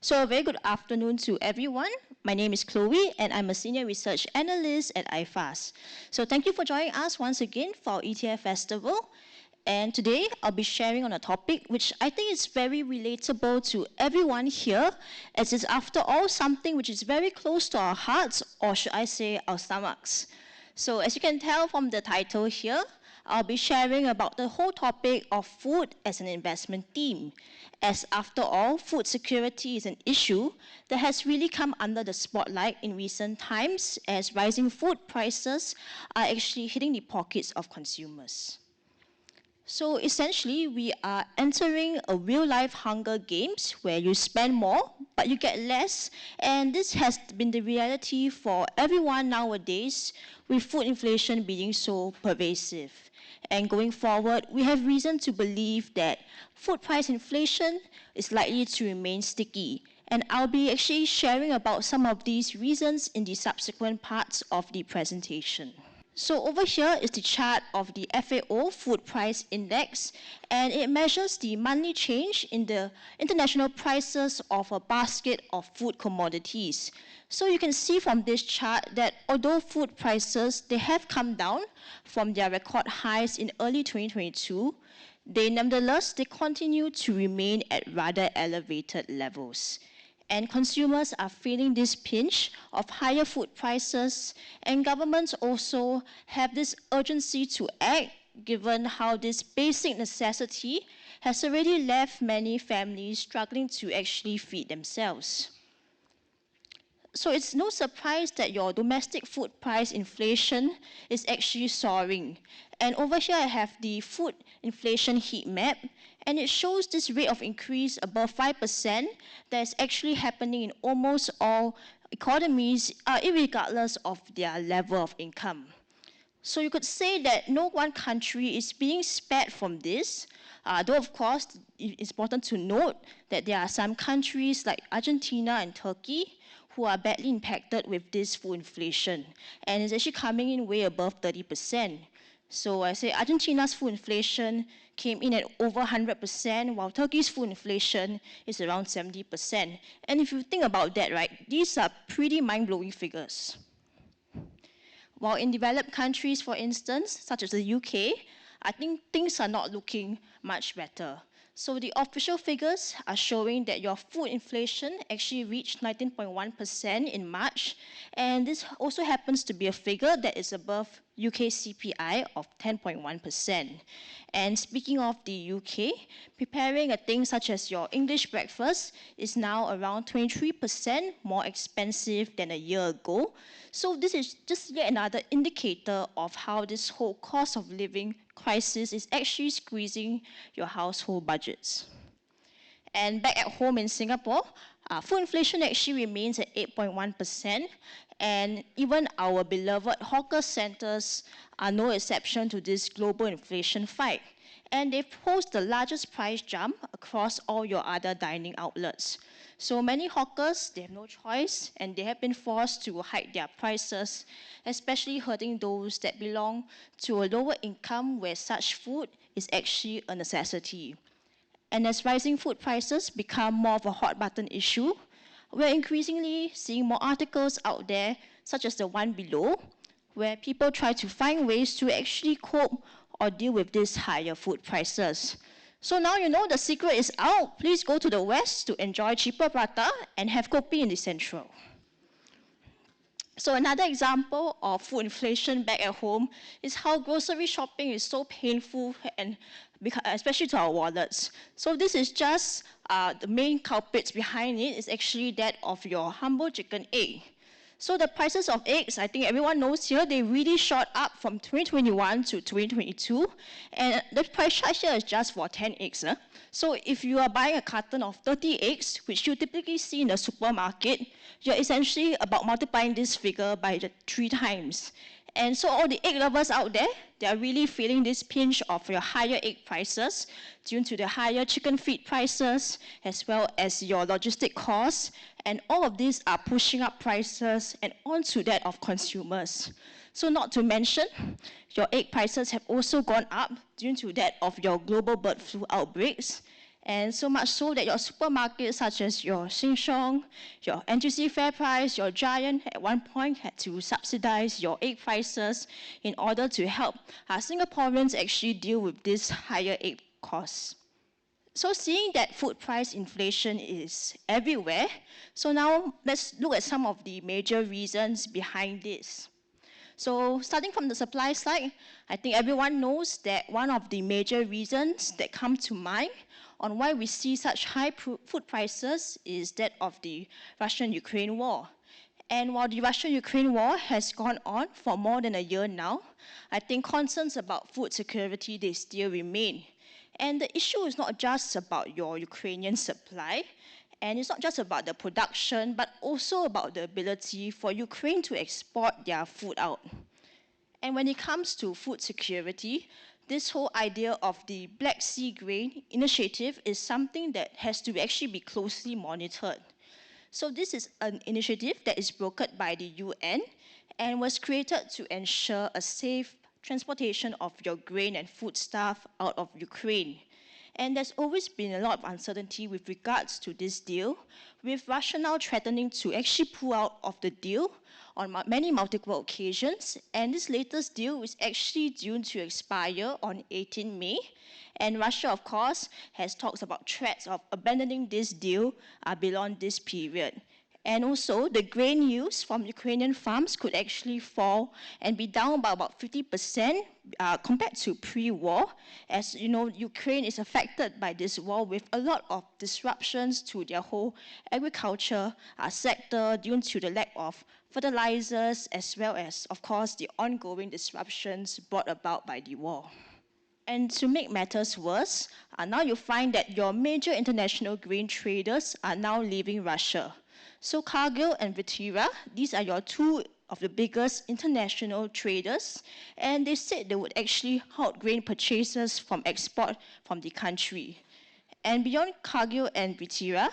So a very good afternoon to everyone. My name is Chloe and I'm a Senior Research Analyst at IFAS. So thank you for joining us once again for our ETFestival. And today I'll be sharing on a topic which I think is very relatable to everyone here, as it's after all something which is very close to our hearts, or should I say our stomachs. So as you can tell from the title here, I'll be sharing about the whole topic of food as an investment theme, as after all, food security is an issue that has really come under the spotlight in recent times, as rising food prices are actually hitting the pockets of consumers. So essentially, we are entering a real-life Hunger Games where you spend more, but you get less, and this has been the reality for everyone nowadays, with food inflation being so pervasive. And going forward, we have reason to believe that food price inflation is likely to remain sticky. And I'll be actually sharing about some of these reasons in the subsequent parts of the presentation. So over here is the chart of the FAO Food Price Index, and it measures the monthly change in the international prices of a basket of food commodities. So you can see from this chart that although food prices, they have come down from their record highs in early 2022, they continue to remain at rather elevated levels. And consumers are feeling this pinch of higher food prices, and governments also have this urgency to act, given how this basic necessity has already left many families struggling to actually feed themselves. So it's no surprise that your domestic food price inflation is actually soaring. And over here I have the food inflation heat map, and it shows this rate of increase above 5% that is actually happening in almost all economies, irregardless of their level of income. So you could say that no one country is being spared from this, though of course it's important to note that there are some countries like Argentina and Turkey who are badly impacted with this food inflation, and it's actually coming in way above 30%. So I say Argentina's food inflation came in at over 100%, while Turkey's food inflation is around 70%. And if you think about that, right, these are pretty mind-blowing figures. While in developed countries, for instance, such as the UK, I think things are not looking much better. So the official figures are showing that your food inflation actually reached 19.1% in March, and this also happens to be a figure that is above UK CPI of 10.1%. And speaking of the UK, preparing a thing such as your English breakfast is now around 23% more expensive than a year ago. So this is just yet another indicator of how this whole cost of living crisis is actually squeezing your household budgets. And back at home in Singapore, food inflation actually remains at 8.1%, and even our beloved hawker centers are no exception to this global inflation fight. And they've posed the largest price jump across all your other dining outlets. So many hawkers, they have no choice, and they have been forced to hike their prices, especially hurting those that belong to a lower income where such food is actually a necessity. And as rising food prices become more of a hot button issue, we're increasingly seeing more articles out there, such as the one below, where people try to find ways to actually cope or deal with these higher food prices. So now you know the secret is out. Please go to the west to enjoy cheaper prata and have kopi in the central. So another example of food inflation back at home is how grocery shopping is so painful, and especially to our wallets. So this is just the main culprits behind it is actually that of your humble chicken egg. So the prices of eggs, I think everyone knows here, they really shot up from 2021 to 2022. And the price chart here is just for 10 eggs. So if you are buying a carton of 30 eggs, which you typically see in the supermarket, you're essentially about multiplying this figure by 3 times. And so all the egg lovers out there, they are really feeling this pinch of your higher egg prices due to the higher chicken feed prices, as well as your logistic costs. And all of these are pushing up prices and onto that of consumers. So not to mention, your egg prices have also gone up due to that of your global bird flu outbreaks. And so much so that your supermarkets such as your Sheng Siong, your NTUC FairPrice, your Giant at one point had to subsidize your egg prices in order to help Singaporeans actually deal with this higher egg costs. So seeing that food price inflation is everywhere, so now let's look at some of the major reasons behind this. So starting from the supply side, I think everyone knows that one of the major reasons that come to mind on why we see such high food prices is that of the Russian-Ukraine war. And while the Russian-Ukraine war has gone on for more than a year now, I think concerns about food security, they still remain. And the issue is not just about your Ukrainian supply, and it's not just about the production, but also about the ability for Ukraine to export their food out. And when it comes to food security, this whole idea of the Black Sea Grain Initiative is something that has to actually be closely monitored. So this is an initiative that is brokered by the UN and was created to ensure a safe transportation of your grain and foodstuff out of Ukraine. And there's always been a lot of uncertainty with regards to this deal, with Russia now threatening to actually pull out of the deal on many multiple occasions. And this latest deal is actually due to expire on 18 May. And Russia, of course, has talks about threats of abandoning this deal beyond this period. And also, the grain yields from Ukrainian farms could actually fall and be down by about 50% compared to pre-war. As you know, Ukraine is affected by this war with a lot of disruptions to their whole agriculture sector due to the lack of fertilizers, as well as, of course, the ongoing disruptions brought about by the war. And to make matters worse, now you find that your major international grain traders are now leaving Russia. So Cargill and Viterra, these are your two of the biggest international traders, and they said they would actually halt grain purchases from export from the country. And beyond Cargill and Viterra,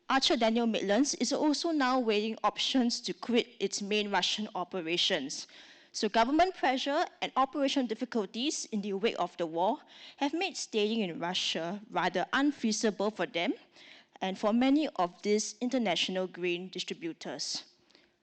Archer Daniel Midlands is also now weighing options to quit its main Russian operations. So government pressure and operational difficulties in the wake of the war have made staying in Russia rather unfeasible for them and for many of these international grain distributors.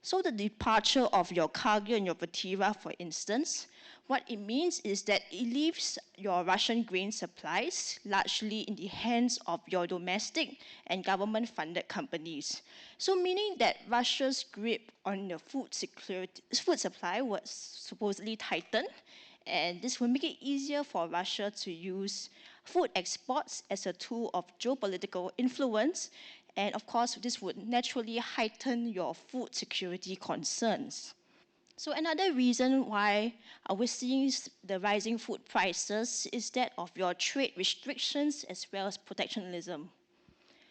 So the departure of your Cargill and your Viterra, for instance, what it means is that it leaves your Russian grain supplies largely in the hands of your domestic and government-funded companies. So meaning that Russia's grip on the food supply was supposedly tightened, and this will make it easier for Russia to use food exports as a tool of geopolitical influence. And of course, this would naturally heighten your food security concerns. So another reason why we're seeing the rising food prices is that of your trade restrictions as well as protectionism.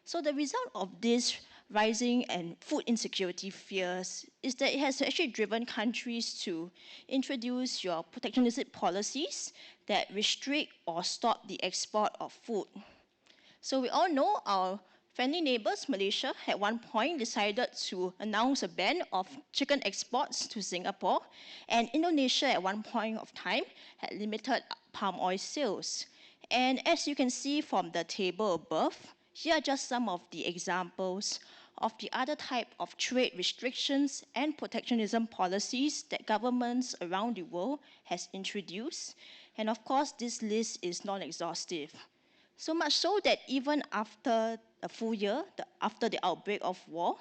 So the result of this rising and food insecurity fears is that it has actually driven countries to introduce your protectionistic policies that restrict or stop the export of food. So we all know our friendly neighbors, Malaysia, at one point decided to announce a ban of chicken exports to Singapore, and Indonesia at one point of time had limited palm oil sales. And as you can see from the table above, here are just some of the examples of the other type of trade restrictions and protectionism policies that governments around the world has introduced. And of course, this list is non-exhaustive. So much so that even after a full year, after the outbreak of war,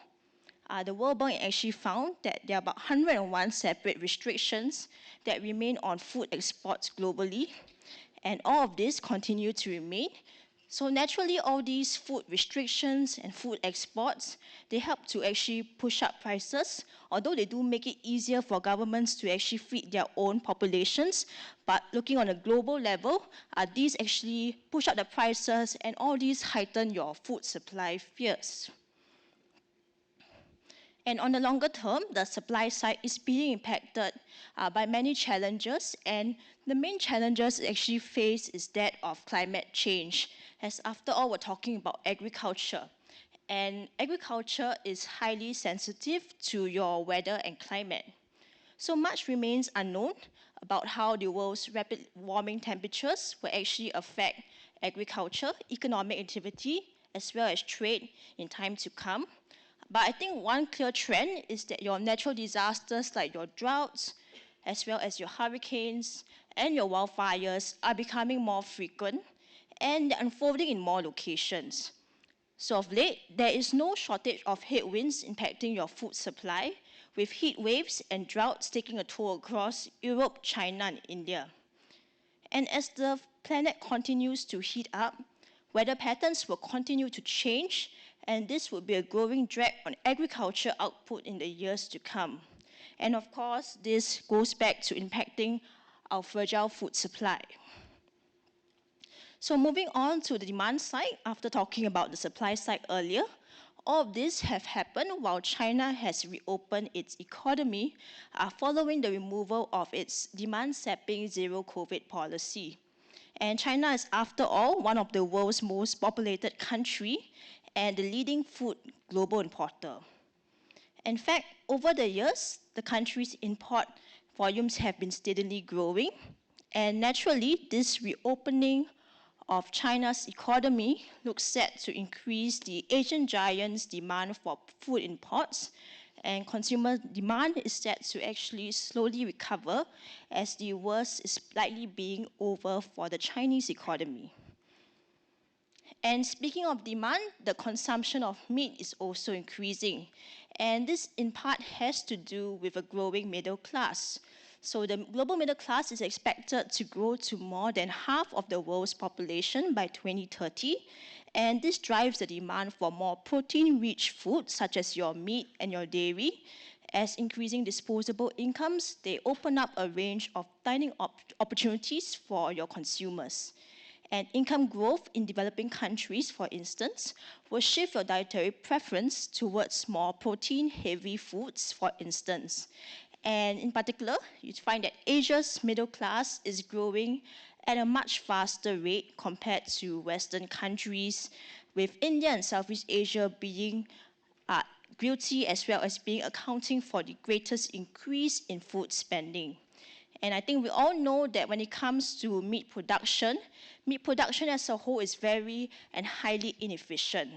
the World Bank actually found that there are about 101 separate restrictions that remain on food exports globally, and all of this continue to remain. So naturally, all these food restrictions and food exports, they help to actually push up prices, although they do make it easier for governments to actually feed their own populations. But looking on a global level, these actually push up the prices, and all these heighten your food supply fears. And on the longer term, the supply side is being impacted by many challenges, and the main challenges actually faced is that of climate change, as after all, we're talking about agriculture. And agriculture is highly sensitive to your weather and climate. So much remains unknown about how the world's rapid warming temperatures will actually affect agriculture, economic activity, as well as trade in time to come. But I think one clear trend is that your natural disasters like your droughts, as well as your hurricanes and your wildfires are becoming more frequent and they're unfolding in more locations. So of late, there is no shortage of headwinds impacting your food supply, with heat waves and droughts taking a toll across Europe, China, and India. And as the planet continues to heat up, weather patterns will continue to change, and this will be a growing drag on agriculture output in the years to come. And of course, this goes back to impacting our fragile food supply. So moving on to the demand side, after talking about the supply side earlier, all of this have happened while China has reopened its economy following the removal of its demand-sapping zero-COVID policy. And China is, after all, one of the world's most populated country and the leading food global importer. In fact, over the years, the country's import volumes have been steadily growing, and naturally, this reopening of China's economy looks set to increase the Asian giant's demand for food imports, and consumer demand is set to actually slowly recover as the worst is likely being over for the Chinese economy. And speaking of demand, the consumption of meat is also increasing. And this in part has to do with a growing middle class. So the global middle class is expected to grow to more than half of the world's population by 2030. And this drives the demand for more protein-rich foods, such as your meat and your dairy. As increasing disposable incomes, they open up a range of dining opportunities for your consumers. And income growth in developing countries, for instance, will shift your dietary preference towards more protein-heavy foods, for instance. And in particular, you find that Asia's middle class is growing at a much faster rate compared to Western countries, with India and Southeast Asia being guilty as well as being accounting for the greatest increase in food spending. And I think we all know that when it comes to meat production as a whole is very and highly inefficient.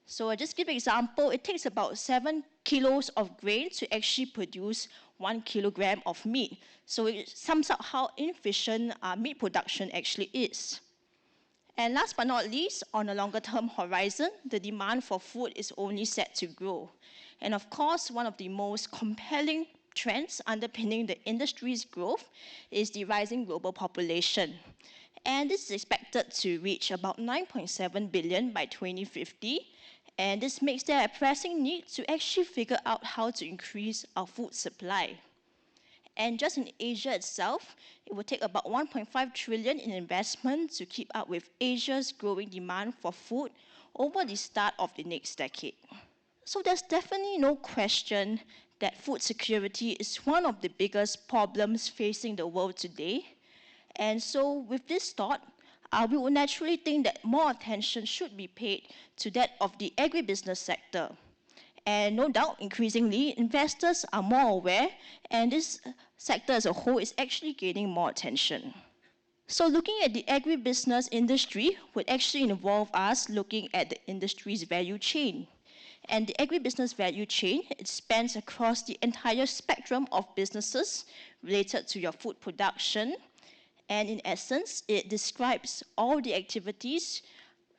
So I'll just give an example. It takes about 7 kilos of grain to actually produce 1 kilogram of meat. So it sums up how inefficient meat production actually is. And last but not least, on a longer term horizon, the demand for food is only set to grow. And of course, one of the most compelling trends underpinning the industry's growth is the rising global population. And this is expected to reach about 9.7 billion by 2050. And this makes there a pressing need to actually figure out how to increase our food supply. And just in Asia itself, it will take about 1.5 trillion in investment to keep up with Asia's growing demand for food over the start of the next decade. So there's definitely no question that food security is one of the biggest problems facing the world today. And so with this thought, we would naturally think that more attention should be paid to that of the agribusiness sector. And no doubt, increasingly, investors are more aware, and this sector as a whole is actually gaining more attention. So looking at the agribusiness industry would actually involve us looking at the industry's value chain. And the agribusiness value chain, it spans across the entire spectrum of businesses related to your food production. And in essence, it describes all the activities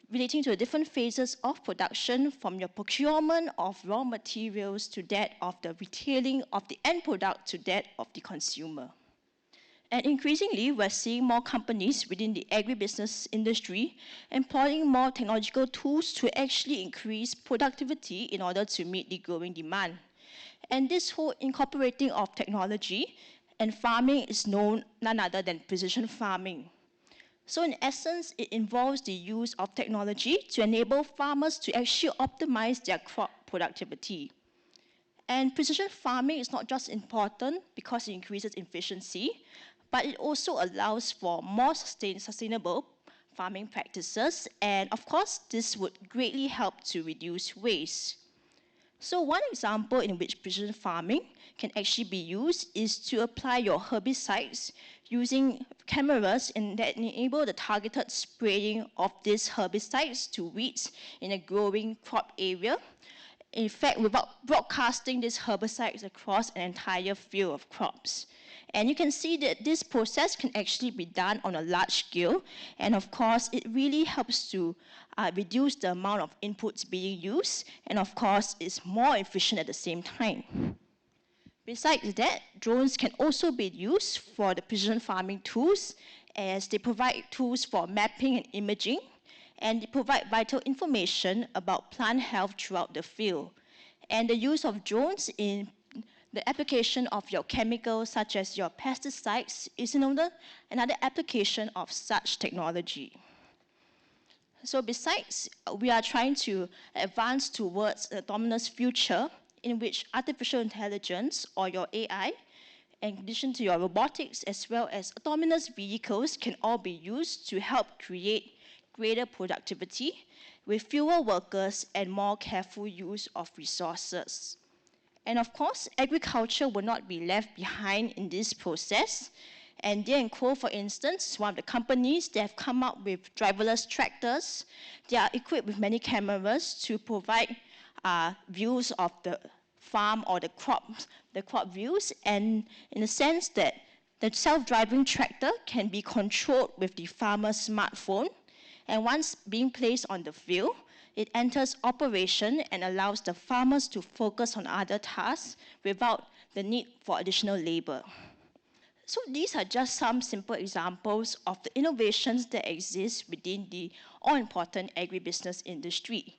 relating to the different phases of production, from your procurement of raw materials to that of the retailing of the end product to that of the consumer. And increasingly, we're seeing more companies within the agribusiness industry employing more technological tools to actually increase productivity in order to meet the growing demand. And this whole incorporating of technology and farming is known none other than precision farming. So in essence, it involves the use of technology to enable farmers to actually optimize their crop productivity. And precision farming is not just important because it increases efficiency, but it also allows for more sustainable farming practices. And of course, this would greatly help to reduce waste. So one example in which precision farming can actually be used is to apply your herbicides using cameras that enable the targeted spraying of these herbicides to weeds in a growing crop area. In fact, without broadcasting these herbicides across an entire field of crops. And you can see that this process can actually be done on a large scale. And of course, it really helps to reduce the amount of inputs being used. And of course, it's more efficient at the same time. Besides that, drones can also be used for the precision farming tools, as they provide tools for mapping and imaging, and they provide vital information about plant health throughout the field. And the use of drones in the application of your chemicals, such as your pesticides, is another application of such technology. So besides, we are trying to advance towards an autonomous future in which artificial intelligence, or your AI, in addition to your robotics, as well as autonomous vehicles, can all be used to help create greater productivity with fewer workers and more careful use of resources. And of course, agriculture will not be left behind in this process. And Deere & Co, for instance, is one of the companies that have come up with driverless tractors. They are equipped with many cameras to provide views of the farm or the crop views, and in the sense that the self-driving tractor can be controlled with the farmer's smartphone. And once being placed on the field, it enters operation and allows the farmers to focus on other tasks without the need for additional labor. So these are just some simple examples of the innovations that exist within the all-important agribusiness industry.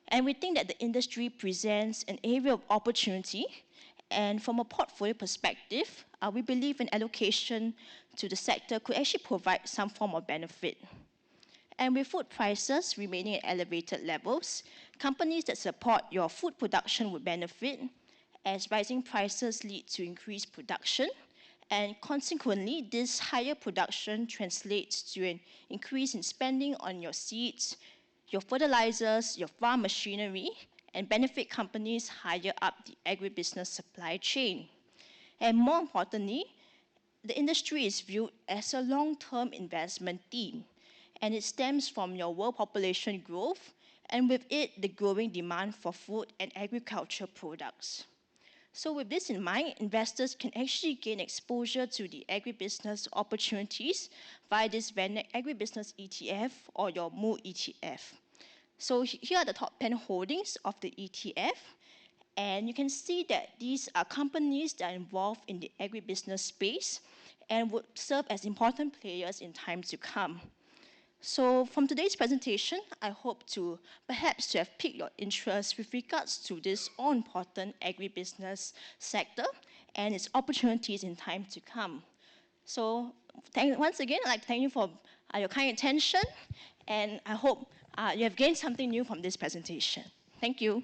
And we think that the industry presents an area of opportunity, and from a portfolio perspective, we believe an allocation to the sector could actually provide some form of benefit. And with food prices remaining at elevated levels, companies that support your food production would benefit, as rising prices lead to increased production, and consequently, this higher production translates to an increase in spending on your seeds, your fertilizers, your farm machinery, and benefit companies higher up the agribusiness supply chain. And more importantly, the industry is viewed as a long-term investment theme, and it stems from your world population growth, and with it, the growing demand for food and agriculture products. So with this in mind, investors can actually gain exposure to the agribusiness opportunities via this VanEck Agribusiness ETF or your MOO ETF. So here are the top 10 holdings of the ETF, and you can see that these are companies that are involved in the agribusiness space and would serve as important players in time to come. So from today's presentation, I hope to perhaps to have piqued your interest with regards to this all-important agribusiness sector and its opportunities in time to come. So once again, I'd like to thank you for your kind attention, and I hope you have gained something new from this presentation. Thank you.